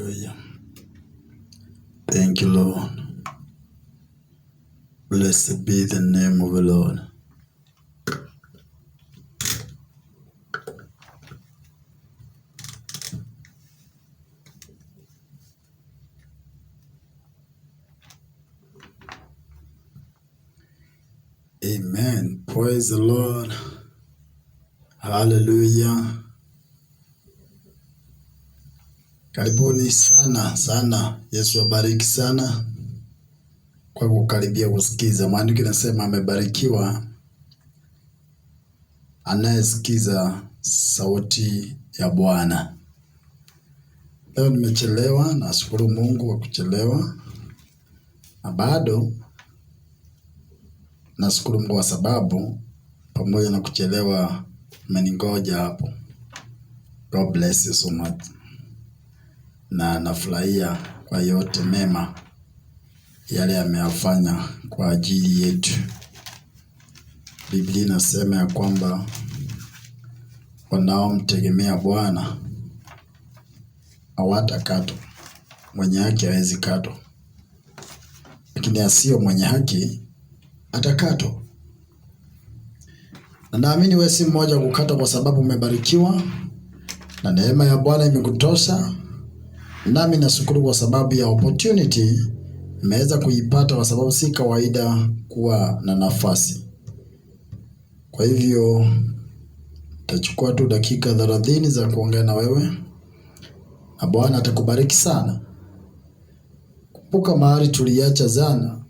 Hallelujah. Thank you, Lord. Blessed be the name of the Lord. Amen. Praise the Lord. Hallelujah. Karibuni sana. Yesu abariki sana kwa kukaribia kusikiza. Maandiko yanasema amebarikiwa anayesikiza sauti ya Bwana. Leo nimechelewa, nashukuru Mungu kwa kuchelewa. Na bado nashukuru Mungu kwa sababu pamoja na kuchelewa mmeningoja hapo. God bless you so much. Na nafurahia kwa yote mema yale ameyafanya kwa ajili yetu. Biblia inasema ya kwamba wanaomtegemea Bwana hawatakatwa. Mwenye haki hawezi katwa, lakini asiye mwenye haki atakatwa. Na naamini wewe si mmoja kukatwa, kwa sababu umebarikiwa na neema ya Bwana imekutosha. Nami nashukuru kwa sababu ya opportunity nimeweza kuipata, kwa sababu si kawaida kuwa na nafasi. Kwa hivyo tachukua tu dakika 30 za kuongea na wewe, na Bwana atakubariki sana. Kumbuka mahali tuliacha jana,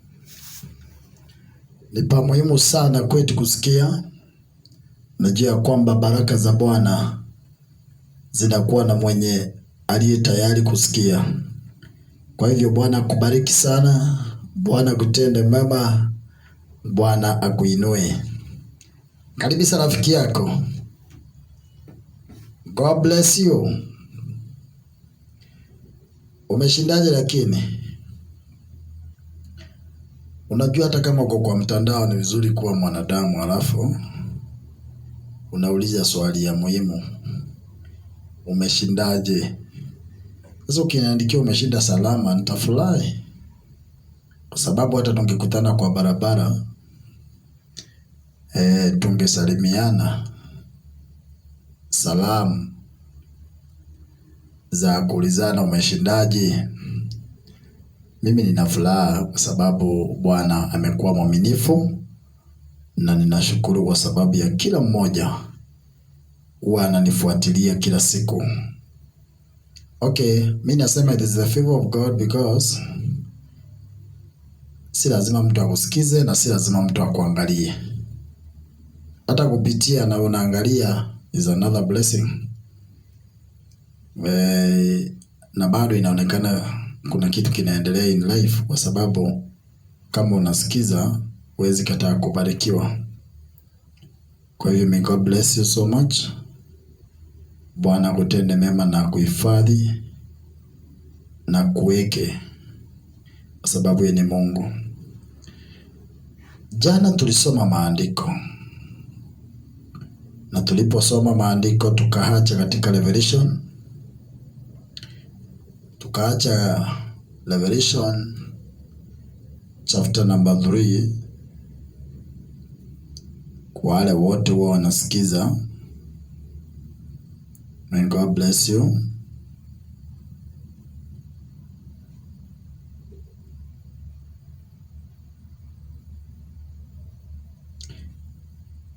ni pa muhimu sana kwetu kusikia. Najua kwamba baraka za Bwana zinakuwa na mwenye aliye tayari kusikia. Kwa hivyo Bwana akubariki sana, Bwana kutende mema, Bwana akuinue. Karibisha rafiki yako. God bless you. Umeshindaje? Lakini unajua hata kama uko kwa mtandao ni vizuri kuwa mwanadamu, alafu unauliza swali ya muhimu. Umeshindaje? Sasa ukiniandikia umeshinda salama, nitafurahi. Kwa sababu hata tungekutana kwa barabara, tungesalimiana salamu za kuulizana umeshindaje. Mimi nina furaha kwa sababu Bwana amekuwa mwaminifu, na ninashukuru kwa sababu ya kila mmoja huwa ananifuatilia kila siku. Okay, mimi nasema it is the favor of God, because si lazima mtu akusikize na si lazima mtu akuangalie. Hata kupitia na unaangalia is another blessing. Na bado inaonekana kuna kitu kinaendelea in life, kwa sababu kama unasikiza huwezi kataa kubarikiwa. Kwa hiyo may God bless you so much. Bwana kutende mema na kuhifadhi na kuweke, kwa sababu yeye ni Mungu. Jana tulisoma maandiko, na tuliposoma maandiko tukaacha katika Revelation. Tukaacha Revelation chapter number 3. Kwa wale wote wao wanasikiza, may God bless you.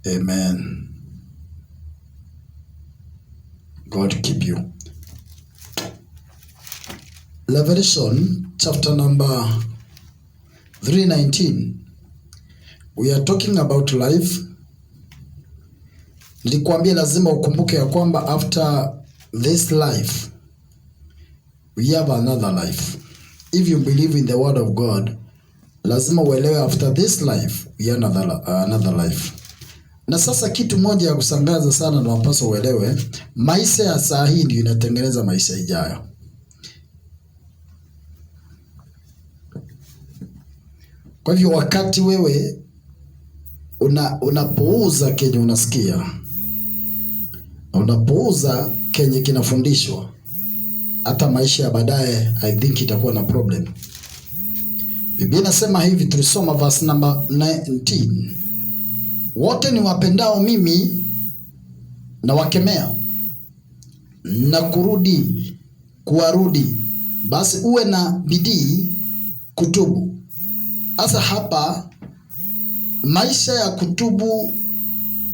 Amen. God keep you. Revelation chapter number 3:19. We are talking about life. Nilikwambia lazima ukumbuke ya kwamba after this life we have another life. If you believe in the word of God, lazima uelewe after this life we have another life. Na sasa kitu moja ya kusangaza sana na unapaswa uelewe, maisha ya saa hii ndio inatengeneza maisha ijayo. Kwa hivyo wakati wewe unapouza kenye unasikia, unapouza kenye kinafundishwa, hata maisha ya baadaye I think itakuwa na problem. Biblia inasema hivi, tulisoma verse number 19. Wote ni wapendao mimi na wakemea na kuwarudi, basi uwe na bidii kutubu. Sasa hapa maisha ya kutubu,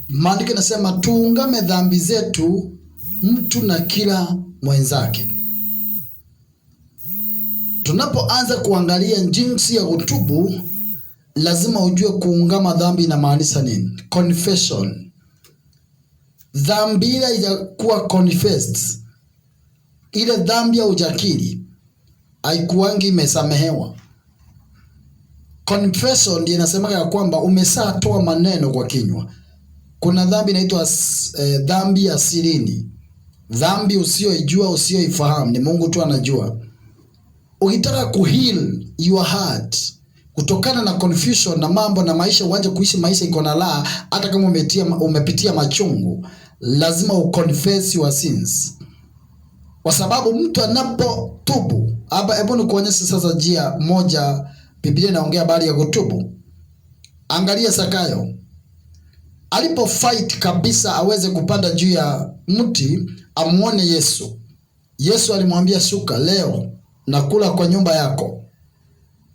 maandiko nasema tuungame dhambi zetu mtu na kila mwenzake. Tunapoanza kuangalia jinsi ya kutubu, lazima ujue kuungama dhambi inamaanisha nini. Confession. Dhambi ile haijakuwa confessed, ile dhambi ya hujakiri haikuangi imesamehewa. Confession ndiyo inasema ya kwamba umeshatoa maneno kwa kinywa. Kuna dhambi inaitwa dhambi ya sirini, dhambi usiyoijua, usiyoifahamu, ni Mungu tu anajua. Ukitaka kuheal your heart kutokana na confusion na mambo na maisha, uanze kuishi maisha iko na raha, hata kama umepitia machungu, lazima uconfess your sins. Kwa sababu mtu anapotubu, hapa hebu nikuonyeshe sasa njia moja Biblia inaongea habari ya kutubu. Angalia Zakayo. Alipo fight kabisa aweze kupanda juu ya mti amuone Yesu. Yesu alimwambia shuka leo nakula kwa nyumba yako,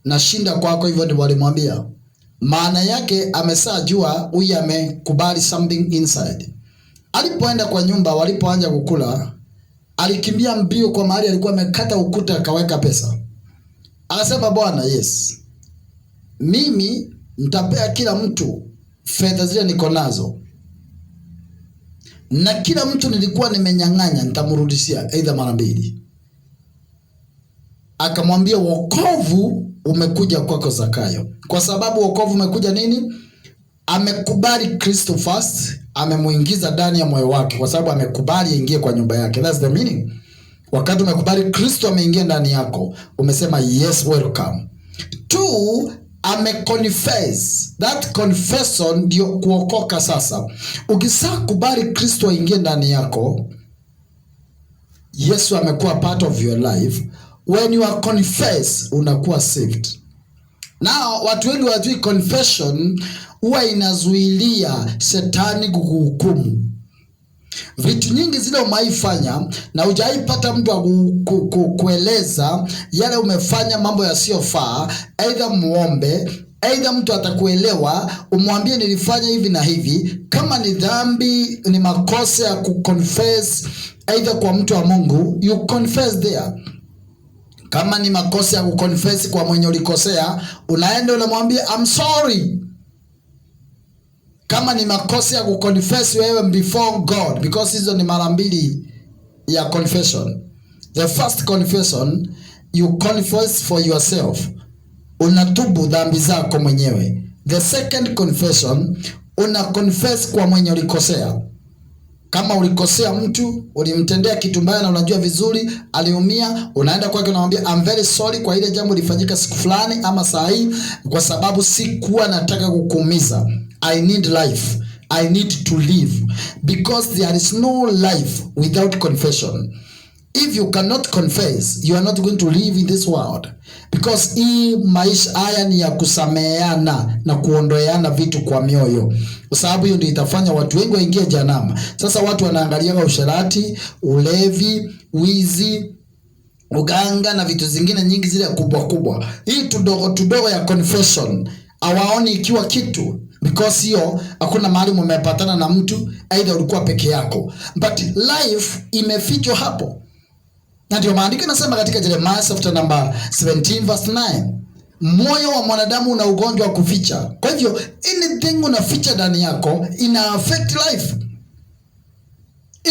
nashinda kwako. Hivyo ndivyo alimwambia. Maana yake ameshajua huyu amekubali something inside. Alipoenda kwa nyumba, walipoanza kukula, alikimbia mbio kwa mahali alikuwa amekata ukuta akaweka pesa. Akasema, Bwana, yes, mimi nitapea kila mtu fedha zile niko nazo, na kila mtu nilikuwa nimenyang'anya nitamrudishia aidha mara mbili. Akamwambia, wokovu umekuja kwako Zakayo. Kwa sababu wokovu umekuja nini? Amekubali Kristo first, amemuingiza ndani ya moyo wake, kwa sababu amekubali ingie kwa nyumba yake. That's the meaning. Wakati umekubali Kristo ameingia ndani yako, umesema yes, welcome. 2, ameconfess. That confession ndio kuokoka. Sasa ukisakubali Kristo aingie ndani yako, Yesu amekuwa part of your life. When you are confess, unakuwa saved. Now watu wengi wajui confession huwa inazuilia shetani kukuhukumu. Vitu nyingi zile umaifanya na hujaipata mtu wa kueleza yale umefanya, mambo yasiyofaa, aidha muombe, aidha mtu atakuelewa, umwambie nilifanya hivi na hivi. Kama ni dhambi, ni makosa ya kuconfess aidha kwa mtu wa Mungu, you confess there. Kama ni makosa ya kuconfess kwa mwenye ulikosea, unaenda unamwambia I'm sorry. Kama ni makosa ya kuconfess wewe before God, because hizo ni mara mbili ya confession. The first confession, you confess for yourself, unatubu dhambi zako mwenyewe. The second confession, una confess kwa mwenye ulikosea. Kama ulikosea mtu, ulimtendea kitu mbaya na unajua vizuri aliumia, unaenda kwake unamwambia I'm very sorry kwa ile jambo lifanyika siku fulani ama saa hii, kwa sababu sikuwa nataka kukuumiza. I need life. I need to live, because there is no life without confession. If you cannot confess, you are not going to live in this world, because hii maisha haya ni ya kusameheana na kuondoeana vitu kwa mioyo, kwa sababu hiyo ndio itafanya watu wengi waingie jehanamu. Sasa watu wanaangalia usherati, ulevi, wizi, uganga na vitu zingine nyingi zile kubwa kubwa. Hii tudogo ya confession hawaoni ikiwa kitu, because hiyo hakuna mahali mmepatana na mtu, aidha ulikuwa peke yako, but life imefichwa hapo. Na ndio maandiko yanasema katika Jeremiah chapter number 17 verse 9, moyo wa mwanadamu una ugonjwa wa kuficha. Kwa hivyo anything unaficha ndani yako ina affect life.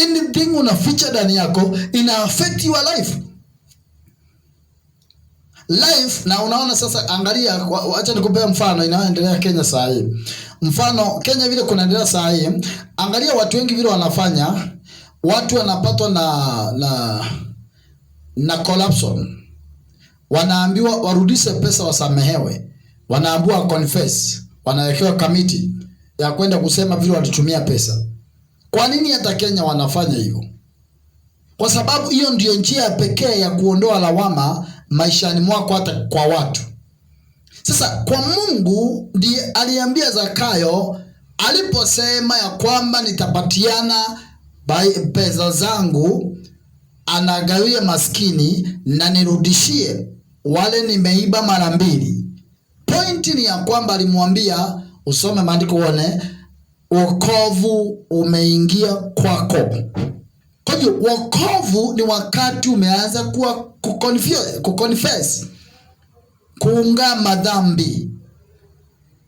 Anything unaficha ndani yako ina affect your life. Life, na unaona sasa, angalia, acha nikupea mfano inayoendelea Kenya saa hii. Mfano Kenya vile kunaendelea saa hii, angalia watu wengi vile wanafanya, watu wanapatwa na corruption. Wanaambiwa warudishe pesa wasamehewe. Wanaambiwa confess. Wanawekewa kamiti ya kwenda kusema vile walitumia pesa. Kwa nini hata Kenya wanafanya hivyo? kwa sababu hiyo ndiyo njia pekee ya kuondoa lawama maishani mwako hata kwa watu. Sasa kwa Mungu ndiye aliambia Zakayo aliposema ya kwamba nitapatiana pesa zangu anagawia maskini na nirudishie wale nimeiba mara mbili. Pointi ni ya kwamba alimwambia usome maandiko uone wokovu umeingia kwako. Kwa hiyo wokovu ni wakati umeanza kuwa kuconfess, kuungama dhambi.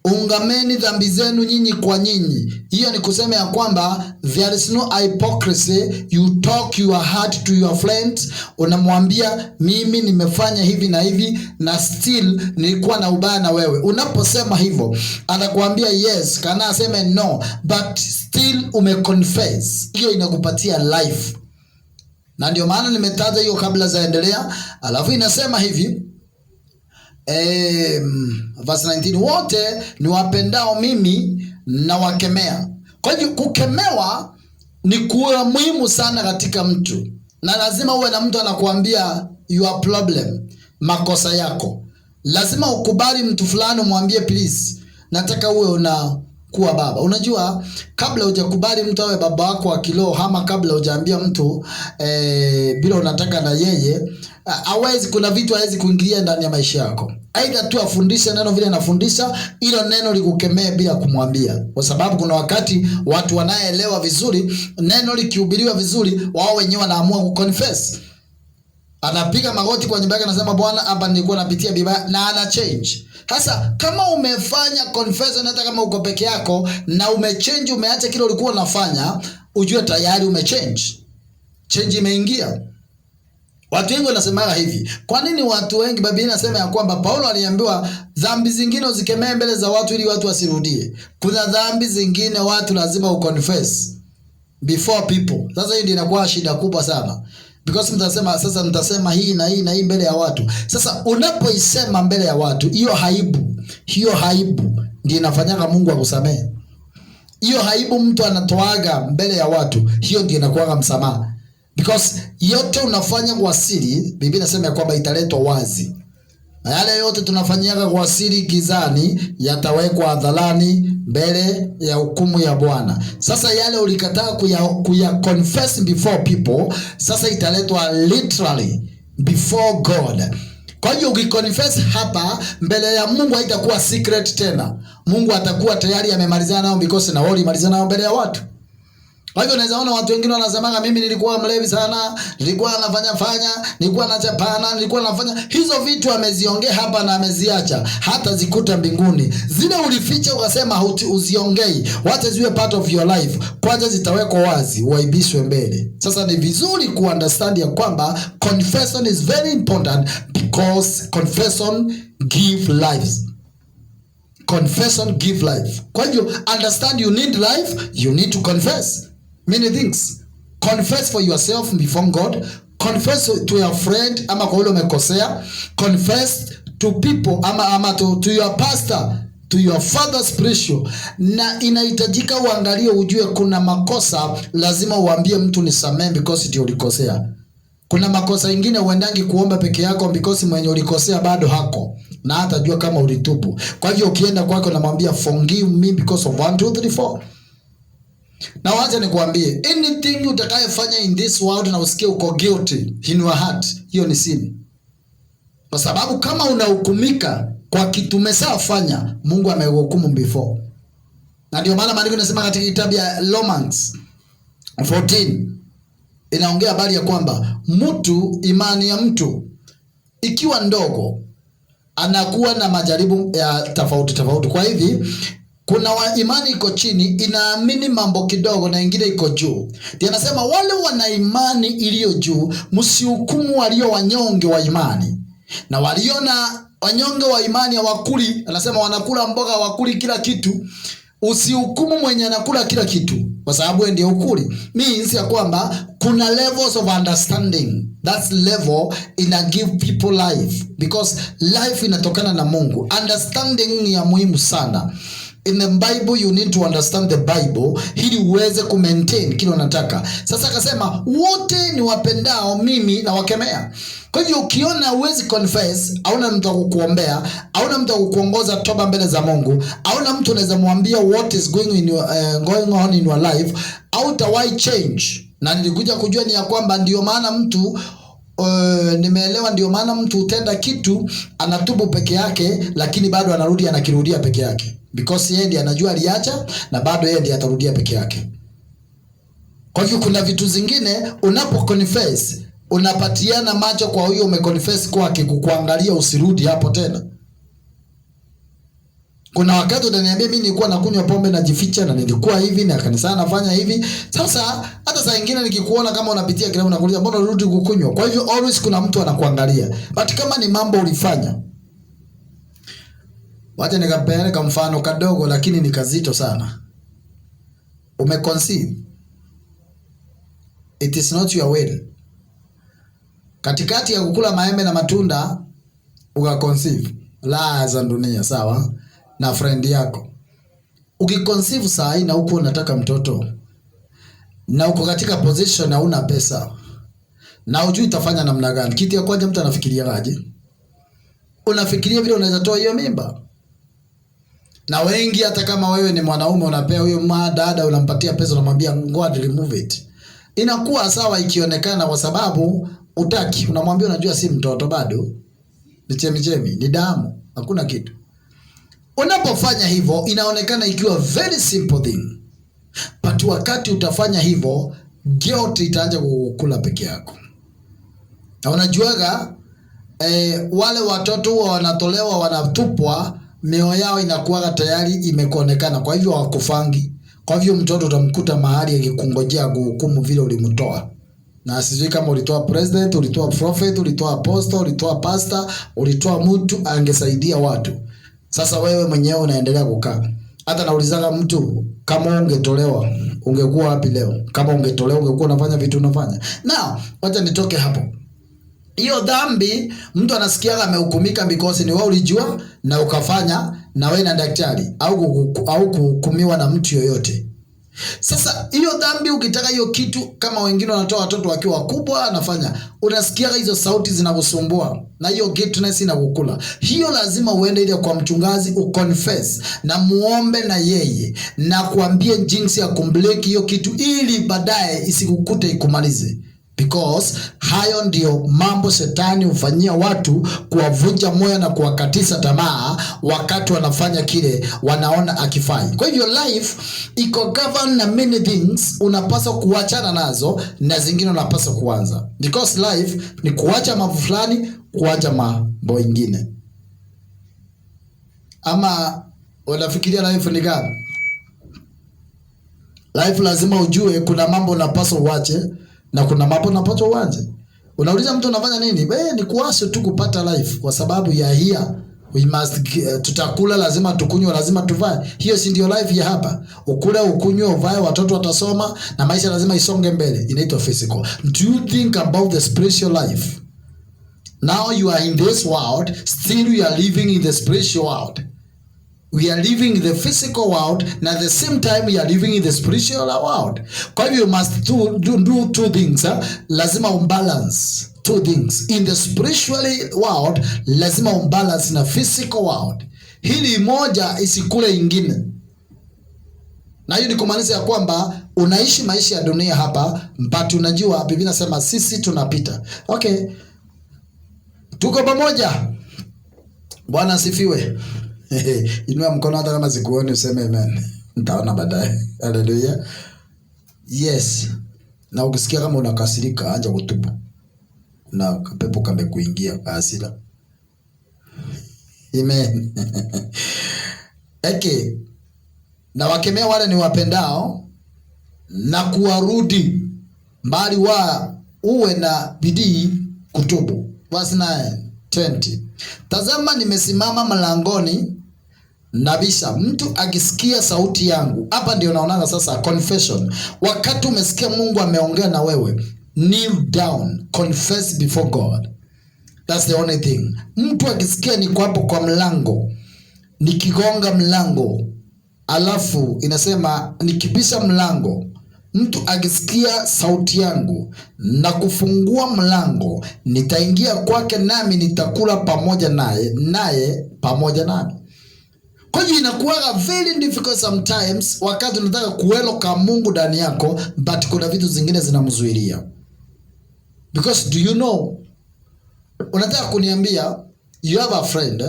Ungameni dhambi zenu nyinyi kwa nyinyi. Hiyo ni kusema ya kwamba there is no hypocrisy. You talk your heart to your friends. Unamwambia mimi nimefanya hivi na hivi na still nilikuwa na ubaya na wewe. Unaposema hivyo anakuambia yes, kana aseme no, but still umeconfess. Hiyo inakupatia life. Na ndio maana nimetaja hiyo kabla zaendelea. Alafu inasema hivi verse 19, wote ni wapendao mimi na wakemea. Kwa hiyo kukemewa ni kuwa muhimu sana katika mtu, na lazima uwe na mtu anakuambia your problem, makosa yako. Lazima ukubali mtu fulani umwambie please, nataka uwe unakuwa baba. Unajua kabla hujakubali mtu awe baba wako wa kiroho, ama kabla hujaambia mtu bila unataka na yeye hawezi, kuna vitu hawezi kuingilia ndani ya maisha yako. Aidha tu afundishe neno vile anafundisha, ilo neno likukemee bila kumwambia. Kwa sababu kuna wakati watu wanaelewa vizuri, neno likihubiriwa vizuri, wao wenyewe wanaamua kuconfess. Anapiga magoti kwa nyumba yake anasema Bwana, hapa nilikuwa napitia vibaya, na ana change. Sasa kama umefanya confession hata kama uko peke yako na umechange, umeacha kile ulikuwa unafanya, ujue tayari umechange. Change imeingia. Watu wengi wanasema hivi. Kwa nini watu wengi, Biblia inasema ya kwamba Paulo aliambiwa dhambi zingine uzikemee mbele za watu ili watu wasirudie. Kuna dhambi zingine watu lazima uconfess before people. Sasa hiyo ndio inakuwa shida kubwa sana. Because mtasema sasa nitasema hii na hii na hii mbele ya watu. Sasa unapoisema mbele ya watu, hiyo haibu ndio inafanyanga Mungu akusamehe. Hiyo haibu mtu anatoaga mbele ya watu, hiyo ndio inakuwa msamaha. Because yote unafanya kwa siri, Biblia inasema kwamba italetwa wazi. Na yale yote tunafanyaga kwa siri gizani yatawekwa hadharani mbele ya hukumu ya Bwana. Sasa yale ulikataa kuya confess before people, sasa italetwa literally before God. Kwa hiyo ukiconfess hapa mbele ya Mungu haitakuwa secret tena. Mungu atakuwa tayari amemalizana nao, because na wao walimalizana nao mbele ya watu. Kwa hivyo unaweza ona watu wengine wanasema mimi nilikuwa mlevi sana, nilikuwa nafanya, nilikuwa nachapana, nilikuwa nafanya. Hizo vitu ameziongea hapa na ameziacha, hata zikuta mbinguni. Zile ulificha ukasema uziongei, wacha ziwe part of your life, kwanza zitawekwa wazi, uaibishwe mbele. Sasa ni vizuri kuunderstand ya kwamba confession is very important, because confession give life. Confession give life. Kwa hivyo understand you need life, you need to confess many things. Confess for yourself before God. Confess to your friend ama kwa yule umekosea. Confess to people ama to your pastor, to your father spiritual. Na inahitajika uangalie, ujue kuna makosa lazima uambie mtu nisamehe, because ndio ulikosea. Kuna makosa ingine uendangi kuomba peke yako, because mwenye ulikosea bado hako na hata jua kama ulitubu. Kwa hivyo ukienda kwako namwambia forgive me because of 1 2 3 4. Na wacha nikuambie, anything utakayofanya in this world na usikie uko guilty in your heart, hiyo ni sin. Kwa sababu kama unahukumika kwa kitu umeshafanya, Mungu amehukumu before. Na ndio maana maandiko yanasema katika kitabu ya Romans 14 inaongea habari ya kwamba mtu, imani ya mtu ikiwa ndogo anakuwa na majaribu ya tofauti. Kwa hivi kuna imani iko chini, inaamini mambo kidogo, na ingine iko juu. Ndio anasema wale wana imani iliyo juu msihukumu walio wanyonge wa imani. Na waliona wanyonge wa imani hawakuli, anasema wanakula mboga, hawakuli kila kitu. Usihukumu mwenye anakula kila kitu, kwa sababu yeye ndiye ukuli. Means ya kwamba kuna levels of understanding. That's level ina give people life, because life inatokana na Mungu. Understanding ni ya muhimu sana. In the Bible you need to understand the Bible ili uweze kumaintain kile unataka. Sasa akasema wote ni wapendao mimi na wakemea. Kwa hivyo ukiona uwezi confess, hauna mtu akukuombea, hauna mtu akukuongoza toba mbele za Mungu, hauna mtu unaweza muambia what is going on in your life, hautawahi change. Na nilikuja kujua ni ya kwamba ndio maana mtu nimeelewa ndio maana mtu utenda kitu anatubu peke yake, lakini bado anarudi anakirudia peke yake, because yeye ndiye anajua aliacha na bado yeye ndiye atarudia peke yake. Kwa hivyo kuna vitu zingine unapo confess unapatiana macho kwa huyo umeconfess kwake kukuangalia usirudi hapo tena. Kuna wakati utaniambia mimi nilikuwa nakunywa pombe najificha na nilikuwa hivi na kanisa nafanya hivi. Sasa hata saa nyingine nikikuona kama unapitia kile unakuuliza mbona urudi kukunywa. Kwa hivyo always kuna mtu anakuangalia. But kama ni mambo ulifanya, wacha nikapeleka mfano kadogo lakini ni kazito sana. Umeconceive. It is not your will. Katikati ya kukula maembe na matunda ukaconceive. La za dunia, sawa? Na friend yako. Ukiconceive saa hii na uko unataka mtoto, na uko katika position na una pesa, na hujui utafanya namna gani, kitu ya kwanza mtu anafikiria aje? Unafikiria vile unaweza toa hiyo mimba. Na wengi hata kama wewe ni mwanaume unapea huyo dada unampatia pesa unamwambia go and remove it. Inakuwa sawa ikionekana kwa sababu utaki, unamwambia unajua si mtoto bado. Ni chemichemi, ni damu, hakuna kitu. Unapofanya hivyo inaonekana ikiwa very simple thing. But wakati utafanya hivyo, guilt itaanza kukula peke yako. Na unajuaga wale watoto huwa wanatolewa wanatupwa, mioyo yao inakuwa tayari imekonekana, kwa hivyo hawakufangi. Kwa hivyo mtoto utamkuta mahali akikungojea kuhukumu vile ulimtoa. Na sijui kama ulitoa president, ulitoa prophet, ulitoa apostle, ulitoa pastor, ulitoa mtu angesaidia watu. Sasa wewe mwenyewe unaendelea kukaa. Hata naulizanga mtu kama ungetolewa ungekuwa wapi leo? Kama ungetolewa ungekuwa unafanya vitu unafanya. Now, wacha nitoke hapo. Hiyo dhambi mtu anasikia amehukumika because ni wewe ulijua na ukafanya na wewe na daktari au kuhukumiwa na mtu yoyote. Sasa hiyo dhambi ukitaka hiyo kitu kama wengine wanatoa watoto wakiwa wakubwa anafanya, unasikia hizo sauti zinakusumbua na hiyo guiltness inakukula. Hiyo lazima uende ile kwa mchungaji uconfess na muombe na yeye na kuambie jinsi ya kumbreak hiyo kitu ili baadaye isikukute ikumalize. Because hayo ndio mambo shetani hufanyia watu, kuwavunja moyo na kuwakatisa tamaa wakati wanafanya kile wanaona akifai. Kwa hivyo life iko governed na many things, unapaswa kuachana nazo na zingine unapaswa kuanza. Because life ni kuacha mambo fulani, kuacha mambo mengine. Ama unafikiria life ni gani? Life lazima ujue kuna mambo unapaswa uache na kuna mambo unapaswa uanze. Unauliza mtu unafanya nini? Ni kuacha tu kupata life kwa sababu ya here we must tutakula, lazima tukunywe, lazima tuvae. Hiyo si ndio life ya hapa? Ukule, ukunywe, uvae, watoto watasoma na maisha lazima isonge mbele. Inaitwa physical. Do you think about the spiritual life? Now you are in this world, still you are living in the spiritual world. We are living in the physical world and at the same time we are living in the spiritual world. Kwa hivyo you must do two things. Lazima umbalance two things. In the spiritual world lazima umbalance na physical world. Hili moja isikule ingine. Na hiyo ni kumaanisha ya kwamba unaishi maisha ya dunia hapa, but unajua Biblia inasema sisi tunapita. Okay. Tuko pamoja. Bwana asifiwe. Inua mkono hata kama sikuoni useme amen. Nitaona baadaye. Hallelujah. Yes. Na ukisikia kama unakasirika anza kutubu. Na pepo kamekuingia hasira. Amen. Okay. Na wakemea wale ni wapendao na kuwarudi mbali uwe na bidii kutubu. Verse 9:20. Tazama nimesimama mlangoni nabisha, mtu akisikia sauti yangu. Hapa ndio naonaga sasa confession. Wakati umesikia Mungu ameongea na wewe, kneel down, confess before God. That's the only thing. Mtu akisikia niko hapo kwa mlango, nikigonga mlango, Alafu inasema nikibisha mlango, mtu akisikia sauti yangu na kufungua mlango, nitaingia kwake nami nitakula pamoja naye, naye pamoja nami. Kwa hiyo inakuwa very difficult sometimes wakati unataka kuwelcome Mungu ndani yako, but kuna vitu zingine zinamzuilia. Because do you know, unataka kuniambia you have a friend,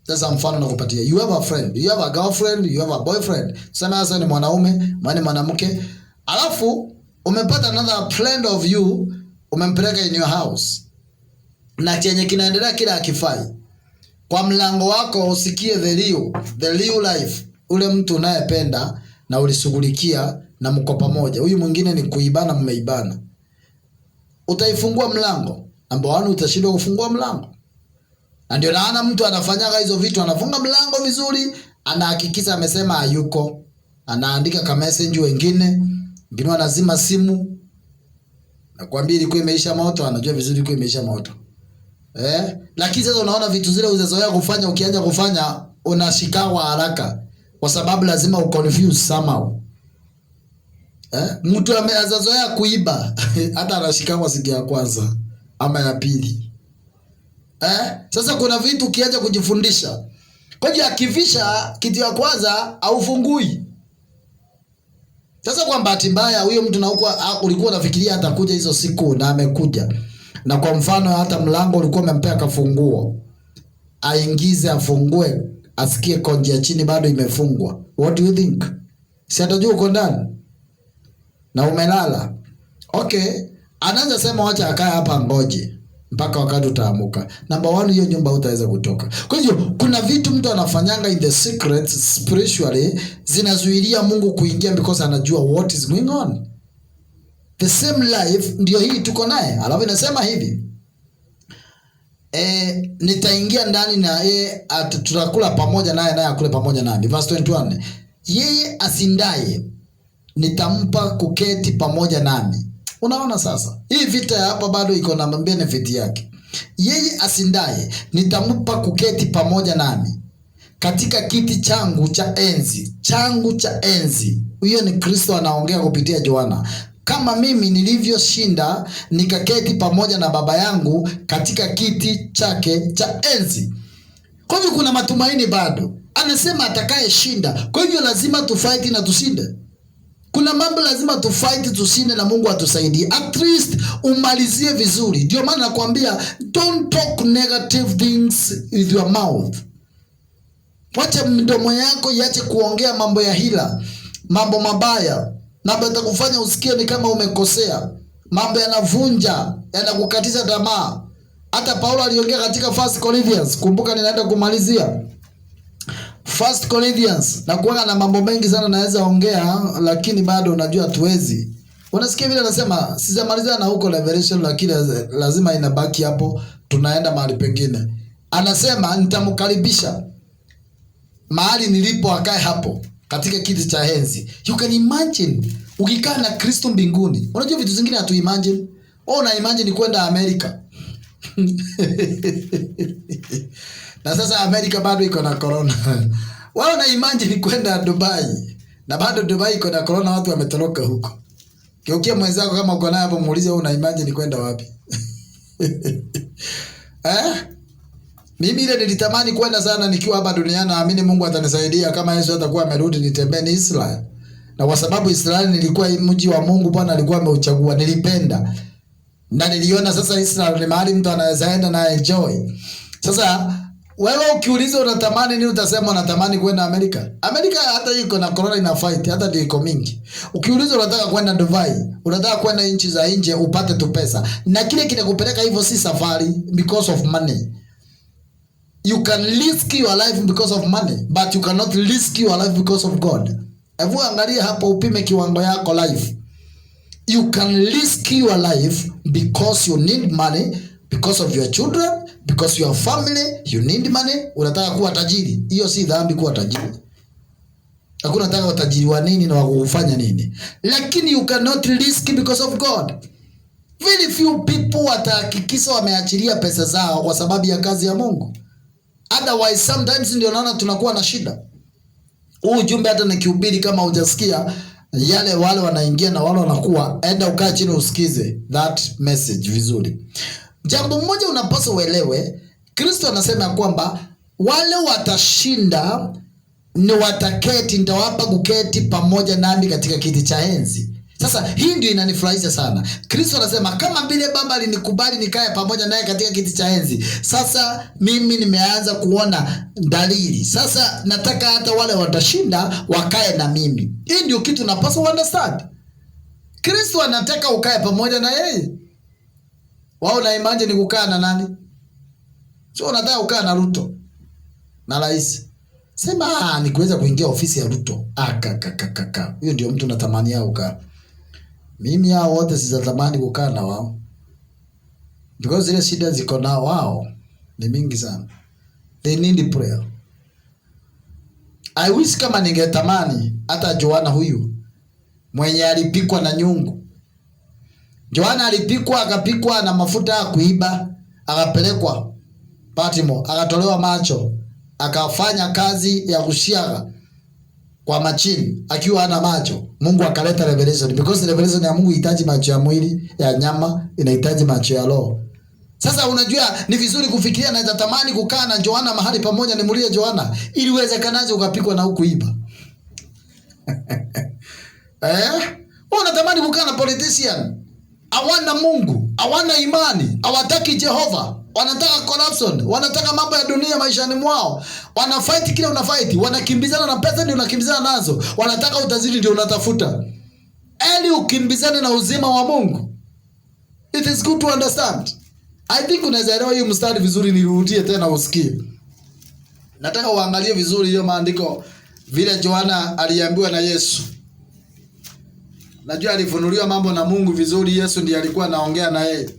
sasa mfano nakupatia, you have a friend, you have a girlfriend, you have a boyfriend. Sema sasa ni mwanaume, maana mwanamke, alafu umepata another friend of you, umempeleka in your house, na chenye kinaendelea kila akifai kwa mlango wako usikie the real life, ule mtu unayependa na ulisugulikia na mko pamoja. Huyu mwingine ni kuibana, mmeibana. Utaifungua mlango? Namba 1, utashindwa kufungua mlango. Na ndio naana mtu anafanyaga hizo vitu, anafunga mlango vizuri, anahakikisha amesema hayuko, anaandika ka message wengine wanazima simu. Nakwambia ilikuwa imeisha moto, anajua vizuri ilikuwa imeisha moto. Lakini sasa unaona vitu zile uzezoea kufanya, ukianza kufanya unashikawa haraka kwa sababu lazima uconfuse somehow. Mtu amezoea kuiba hata anashikawa siku ya kwanza ama ya pili. Sasa kuna vitu ukianza kujifundisha. Kwa hiyo akivisha kitu ya kwanza aufungui. Sasa kwa bahati mbaya huyo mtu na huko ulikuwa unafikiria atakuja hizo siku na amekuja. Na kwa mfano hata mlango ulikuwa umempea kafunguo, aingize, afungue, asikie konji ya chini bado imefungwa. What do you think? Si atajua uko ndani na umelala. Okay, anaanza sema wacha akae hapa ngoje mpaka wakati utaamuka. Number 1, hiyo nyumba hutaweza kutoka. Kwa hiyo kuna vitu mtu anafanyanga in the secrets spiritually zinazuilia Mungu kuingia because anajua what is going on. The same life ndio hii tuko naye. Alafu inasema hivi, nitaingia ndani na yeye, tutakula pamoja naye, naye akule pamoja nami. Verse 21, yeye asindaye nitampa kuketi pamoja nami. Unaona sasa, hii vita hapa bado iko na benefit yake. Yeye asindaye nitampa kuketi pamoja nami katika kiti changu cha enzi. Huyo ni Kristo anaongea kupitia Yohana. Kama mimi nilivyoshinda nikaketi pamoja na Baba yangu katika kiti chake cha enzi. Kwa hivyo kuna matumaini bado. Anasema atakaye shinda. Kwa hivyo lazima tufight na tusinde. Kuna mambo lazima tufight tusinde na Mungu atusaidie. At least umalizie vizuri. Ndio maana nakwambia don't talk negative things with your mouth. Wacha mdomo yako iache kuongea mambo ya hila, mambo mabaya. Mambo yatakufanya usikie ni kama umekosea. Mambo yanavunja, yanakukatiza tamaa. Hata Paulo aliongea katika 1 Corinthians. Kumbuka ninaenda kumalizia 1 Corinthians. Na kuanga na mambo mengi sana naweza ongea, lakini bado unajua hatuwezi. Unasikia vile anasema sijamalizana na huko Revelation, lakini lazima inabaki hapo, tunaenda mahali pengine. Anasema nitamkaribisha mahali nilipo akae hapo katika kiti cha enzi. You can imagine ukikaa na Kristo mbinguni. Unajua vitu zingine hatu imagine. Una imagine kwenda Amerika. Na sasa Amerika bado iko na corona. Wao na imagine kwenda Dubai. Na bado Dubai iko na corona, watu wametoroka huko. Kiukia mwenzako kama uko naye hapo, muulize una imagine kwenda wapi? Mimi ile nilitamani kwenda sana nikiwa hapa duniani, naamini Mungu atanisaidia kama Yesu atakuwa amerudi nitembee ni Israel. Na kwa sababu Israel nilikuwa mji wa Mungu, Bwana alikuwa ameuchagua, nilipenda. Na niliona sasa Israel ni mahali mtu anaweza enda na enjoy. Sasa wewe ukiuliza unatamani nini, utasema unatamani kwenda Amerika. Amerika hata iko na corona ina fight, hata ndio iko mingi. Ukiuliza unataka kwenda Dubai, unataka kwenda nchi za nje upate tu pesa. Na kile kinakupeleka hivyo si safari because of money. You can risk your life because of money, but you cannot risk your life because of God. Hebu angalia hapo, upime kiwango yako life. You can risk your life because you need money, because of your children, because your family, you need money. Unataka kuwa tajiri. Hiyo si dhambi kuwa tajiri. Hakuna nataka utajiri wa nini na wakufanya nini. Lakini you cannot risk because of God. Very few people watahakikisha wameachilia pesa zao kwa sababu ya kazi ya Mungu. Otherwise sometimes ndio naona tunakuwa na shida. Huu ujumbe hata nikihubiri kama hujasikia yale wale wanaingia na wale wanakuwa, enda ukae chini usikize that message vizuri. Jambo moja unapaswa uelewe, Kristo anasema kwamba wale watashinda ni wataketi, nitawapa kuketi pamoja nami katika kiti cha enzi. Sasa hii ndio inanifurahisha sana. Kristo anasema kama vile Baba alinikubali nikae pamoja naye katika kiti cha enzi, sasa mimi nimeanza kuona dalili. Sasa nataka hata wale watashinda wakae na mimi. Hii ndio kitu napaswa understand. Kristo anataka ukae pamoja na yeye. Wao na imagine kukaa na nani? Sio unataka kukaa na Ruto na rais. Sema ni kuweza kuingia ofisi ya Ruto. Kaka. Hiyo ndio mtu natamania ukaa. Mimi hao wote sizatamani kukaa na wao. Because zile shida ziko na wao ni mingi sana. They need prayer. I wish kama ningetamani hata Joana huyu mwenye alipikwa na nyungu. Joana alipikwa, akapikwa na mafuta ya kuiba, akapelekwa Patmo, akatolewa macho, akafanya kazi ya kushiaga kwa machini akiwa hana macho. Mungu akaleta revelation, because revelation ya Mungu inahitaji macho ya mwili, ya nyama, inahitaji macho ya roho. Sasa unajua ni vizuri kufikiria, na natamani kukaa na Joana mahali pamoja, nimulie Joana ili uwezekanaje ukapikwa na huku iba. Unatamani kukaa na politician hawana Mungu, hawana imani, hawataki Jehova, wanataka corruption, wanataka mambo ya dunia maishani mwao, wanafight kile unafight, wanakimbizana na pesa ndio unakimbizana nazo, wanataka utajiri ndio unatafuta, ili ukimbizane na uzima wa Mungu. It is good to understand. I think unaweza elewa hiyo mstari vizuri, nirudie tena usikie. Nataka uangalie vizuri hiyo maandiko vile Joana aliambiwa na Yesu. Najua alifunuliwa mambo na Mungu vizuri, Yesu ndiye alikuwa anaongea na yeye.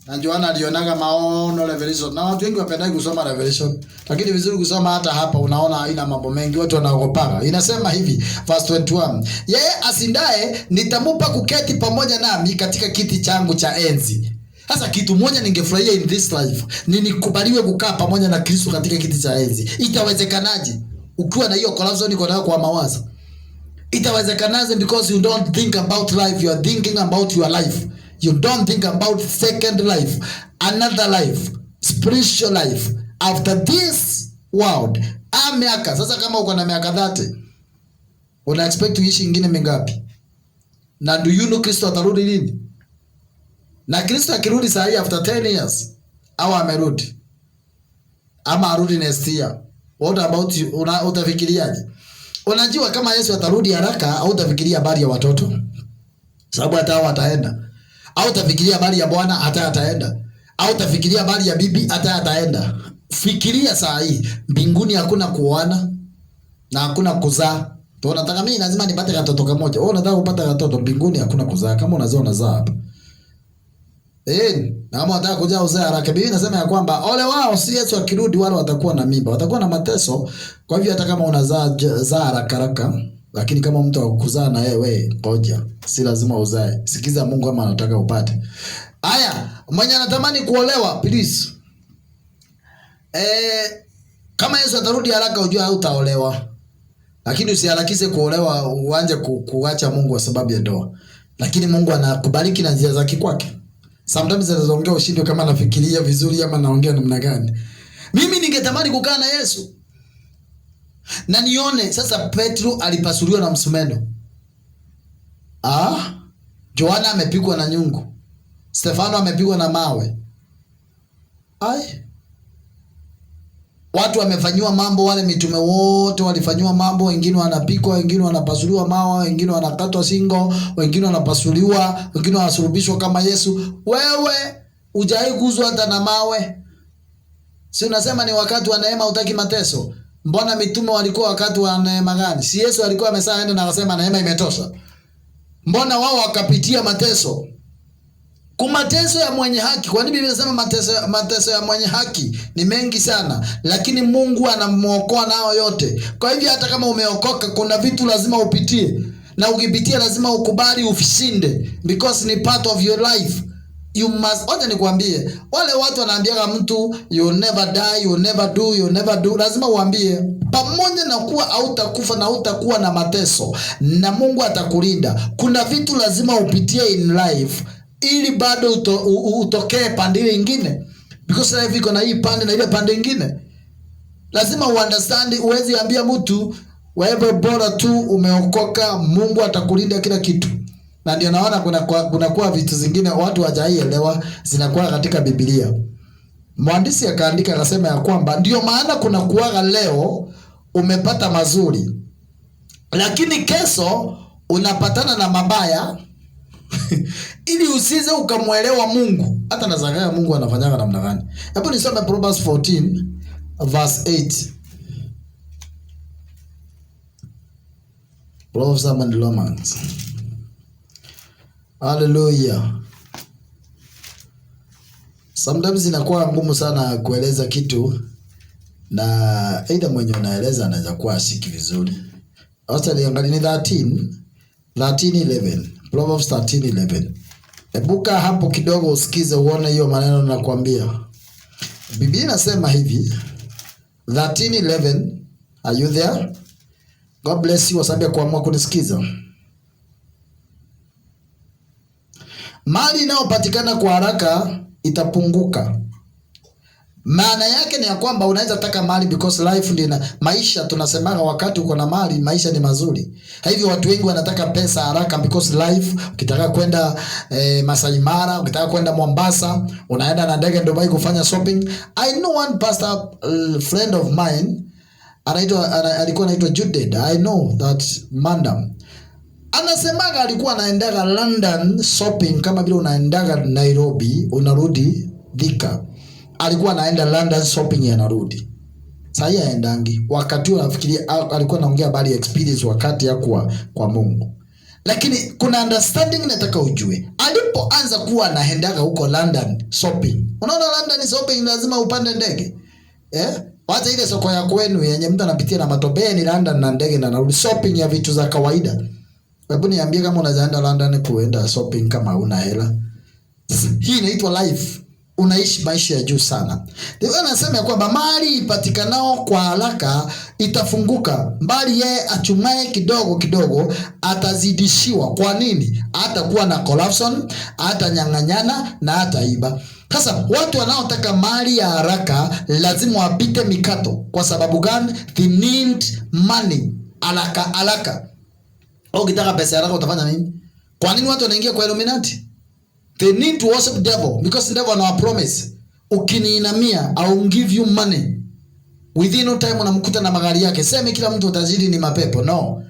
Na Joana alionaga maono, revelation. Na watu wengi wapendagi kusoma revelation, lakini vizuri kusoma hata hapa unaona haina mambo mengi, watu wanaogopa. Inasema hivi, verse 21. Yeye asindaye nitamupa kuketi pamoja nami katika kiti changu cha enzi. Sasa kitu moja ningefurahia in this life, ni nikubaliwe kukaa pamoja na Kristo katika kiti cha enzi. Itawezekanaje? Ukiwa na hiyo corruption iko nayo kwa mawazo. Itawezekanaje? Because you don't think about life, you are thinking about your life. You don't think about second life, another life, spiritual life after this world. Miaka sasa, kama uko na miaka 30, una expect uishi ingine mingapi? Na do you know Kristo atarudi lini? Na Kristo akirudi saa hii after 10 years, au amerudi ama arudi next year, what about you? Utafikiriaje? Unajua kama Yesu atarudi haraka, au utafikiria habari ya watoto? Sababu hata hao wataenda. Au utafikiria habari ya bwana, hata ataenda. Au utafikiria habari ya bibi, hata ataenda. Fikiria saa hii, mbinguni hakuna kuoana na hakuna kuzaa. Tu unataka mimi lazima nipate katoto kamoja. Wewe unataka kupata katoto, mbinguni hakuna kuzaa. Kama unazaa hapa. Na kama unataka kujaa uzaa haraka, Biblia inasema ya kwamba ole wao si Yesu akirudi wale watakuwa na mimba, watakuwa na mateso. Kwa hivyo hata kama unazaa haraka, lakini kama mtu akuzaa na wewe ngoja, si lazima uzae. Sikiza Mungu kama anataka upate. Haya, mwenye anatamani kuolewa please. Kama Yesu atarudi haraka ujue hautaolewa. Lakini usiharakishe kuolewa uanze kuacha Mungu kwa sababu ya ndoa. Lakini Mungu anakubariki na njia zake kwake. Sometimes anaongea ushindi kama nafikiria vizuri ama naongea namna gani. Mimi ningetamani kukaa na Yesu. Na nione sasa Petro alipasuliwa na msumeno. Joana amepigwa na nyungu. Stefano amepigwa na mawe. Watu wamefanywa mambo, wale mitume wote walifanywa mambo, wengine wanapikwa, wengine wanapasuliwa mawe, wengine wanakatwa singo, wengine wanapasuliwa, wengine wanasulubishwa kama Yesu. Wewe hujai guzwa hata na mawe. Si unasema ni wakati wa neema hutaki mateso? Mbona mitume walikuwa wakati wa neema gani? Si Yesu alikuwa amesaenda na akasema neema imetosha? Mbona wao wakapitia mateso? Kumateso ya mwenye haki. Kwani Biblia inasema mateso ya mwenye haki ni mengi sana, lakini Mungu anamuokoa nao yote. Kwa hivyo hata kama umeokoka kuna vitu lazima upitie. Na ukipitia lazima ukubali ufishinde, because ni part of your life. You must. Oja nikwambie, wale watu wanaambiaga mtu you never die, you never do. Lazima uambie pamoja na kuwa hautakufa na hautakuwa na mateso na Mungu atakulinda, kuna vitu lazima upitie in life ili bado utokee pande nyingine, because life iko na hii pande na ile pande nyingine. Lazima uunderstand, uwezi ambia mtu wewe bora tu umeokoka, Mungu atakulinda kila kitu. Na ndio naona kuna vitu zingine watu hawajaielewa zinakuwa katika Biblia. Mwandishi akaandika akasema ya kwamba ndio maana kuna kuwaga leo umepata mazuri, lakini kesho unapatana na mabaya ili usize ukamuelewa Mungu. Hata nazagaya Mungu anafanyaga namna gani? Hebu nisome Proverbs 14 verse 8. Proverbs and Romans. Hallelujah. Sometimes inakuwa ngumu sana kueleza kitu na either mwenye unaeleza anaweza kuwa ashiki vizuri. Hata niangalie ni 13:11. Proverbs 13:11. Ebuka hapo kidogo usikize uone hiyo maneno nakwambia. Biblia inasema hivi 13:11. Are you there? God bless you wasabi kuamua kunisikiza. Mali inayopatikana kwa haraka itapunguka. Maana yake ni ya kwamba unaweza taka mali because life ndio maisha. Tunasemaga wakati uko na mali maisha ni mazuri. Hivyo watu wengi wanataka pesa haraka because life, ukitaka kwenda Masai Mara, ukitaka kwenda Mombasa, unaenda na ndege Dubai kufanya shopping. I know one pastor friend of mine alikuwa anaitwa Judith. I know that madam. Anasemaga alikuwa anaendaga London shopping kama vile unaendaga Nairobi unarudi Thika. Alikuwa anaenda London shopping anarudi. Sasa aendangi. Wakati unafikiria alikuwa anaongea bali experience wakati ya kwa Mungu. Lakini kuna understanding nataka ujue. Alipoanza kuwa anaendaga huko London shopping. Unaona London shopping lazima upande ndege. Wacha ile soko ya kwenu yenye mtu anapitia na matobeni London na ndege na narudi shopping ya vitu za kawaida. Hebu niambie kama unaenda London kuenda shopping kama una hela. Hii inaitwa life. Unaishi maisha ya juu sana. Ndio anasema kwamba mali ipatikanao kwa haraka itafunguka, bali yeye achumaye kidogo kidogo atazidishiwa. Kwa nini? Hatakuwa na corruption, hatanyang'anyana na hataiba. Sasa watu wanaotaka mali ya haraka lazima wapite mikato. Kwa sababu gani? They need money haraka. Ukitaka pesa haraka utafanya nini? Kwa nini watu wanaingia kwa Illuminati? They need to worship devil because the devil ana promise. Ukiniinamia I'll give you money. Within no time unamkuta na magari yake. Sema kila mtu utajiri ni mapepo. No.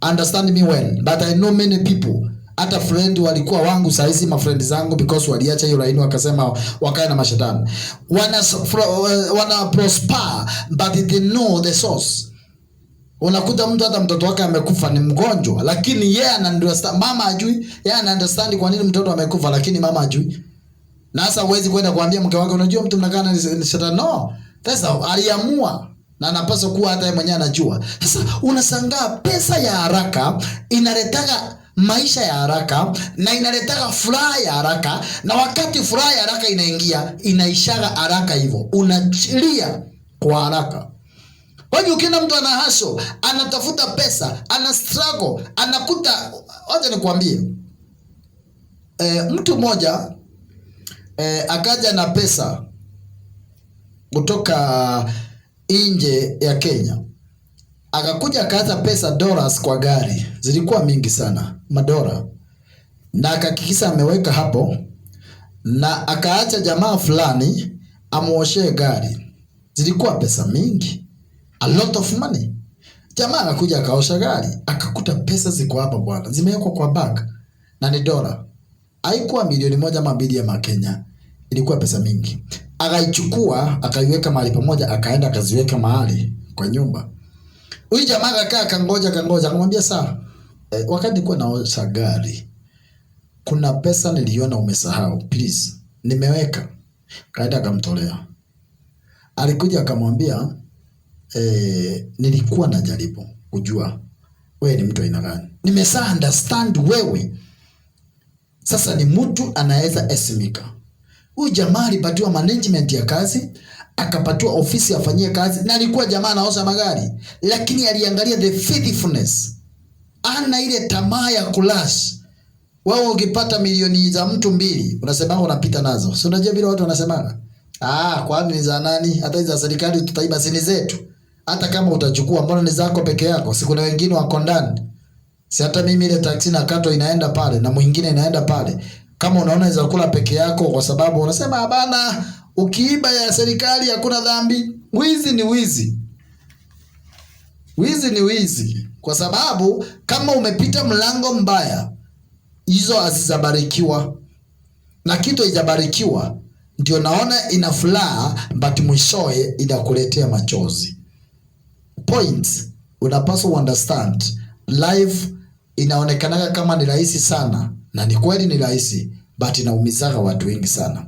Understand me well. But I know many people. Hata friend walikuwa wangu saizi ma friend zangu because waliacha hiyo laini wakasema wakae na mashetani. Wana prosper but they know the source. Unakuta mtu hata mtoto wake amekufa ni mgonjwa, lakini yeye understand, mama ajui, yeye understand kwa nini mtoto amekufa lakini mama ajui. Na sasa huwezi kwenda kuambia mke wake unajua mtu mnakaa na shetani. No. Sasa aliamua na anapaswa kuwa hata yeye mwenyewe anajua. Sasa unasangaa pesa ya haraka inaletaka maisha ya haraka na inaletaka furaha ya haraka, na wakati furaha ya haraka inaingia inaishaga haraka hivyo. Unachilia kwa haraka. Kwa hiyo ukiona mtu ana hustle, anatafuta pesa, ana struggle, anakuta, wacha nikwambie. Mtu mmoja akaja na pesa kutoka nje ya Kenya. Akakuja akaanza pesa dollars kwa gari. Zilikuwa mingi sana, madola. Na akakikisa ameweka hapo na akaacha jamaa fulani amuoshe gari. Zilikuwa pesa mingi. A lot of money. Jamaa akakuja akaosha gari, akakuta pesa ziko hapa bwana. Zimewekwa kwa bag na ni dola. Haikuwa milioni moja ama mbili ya Kenya. Ilikuwa pesa mingi. Akaichukua, akaiweka mahali pamoja, akaenda akaziweka mahali kwa nyumba. Huyu jamaa akakaa akangoja, akamwambia saa wakati nilikuwa naosha gari kuna pesa niliona umesahau, please. Nimeweka. Kaenda akamtolea. Alikuja akamwambia nilikuwa najaribu kujua wewe ni mtu aina gani. Nimesa understand wewe. Sasa ni mtu anaweza esimika. Huyu jamaa alipatiwa management ya kazi, akapatiwa ofisi afanyie kazi, na alikuwa jamaa anaosha magari, lakini aliangalia the faithfulness. Ana ile tamaa ya kulash. Wewe ukipata milioni za mtu 2, unasema unapita nazo. Si unajua vile watu wanasemaga? Kwani ni za nani? Hata za serikali tutaiba, sini zetu. Hata kama utachukua, mbona ni zako peke yako? Si kuna wengine wako ndani. Si hata mimi ile taksi na kato inaenda pale na mwingine inaenda pale. Kama unaona unaweza kula peke yako kwa sababu unasema hapana, ukiiba ya serikali hakuna dhambi. Wizi ni wizi. Wizi ni wizi. Kwa sababu kama umepita mlango mbaya, hizo hazijabarikiwa. Na kitu haijabarikiwa ndio naona ina furaha, but mwishoe inakuletea machozi. Point, unapaswa understand, life inaonekana kama ni rahisi sana, na ni kweli ni rahisi, but inaumizaga watu wengi sana.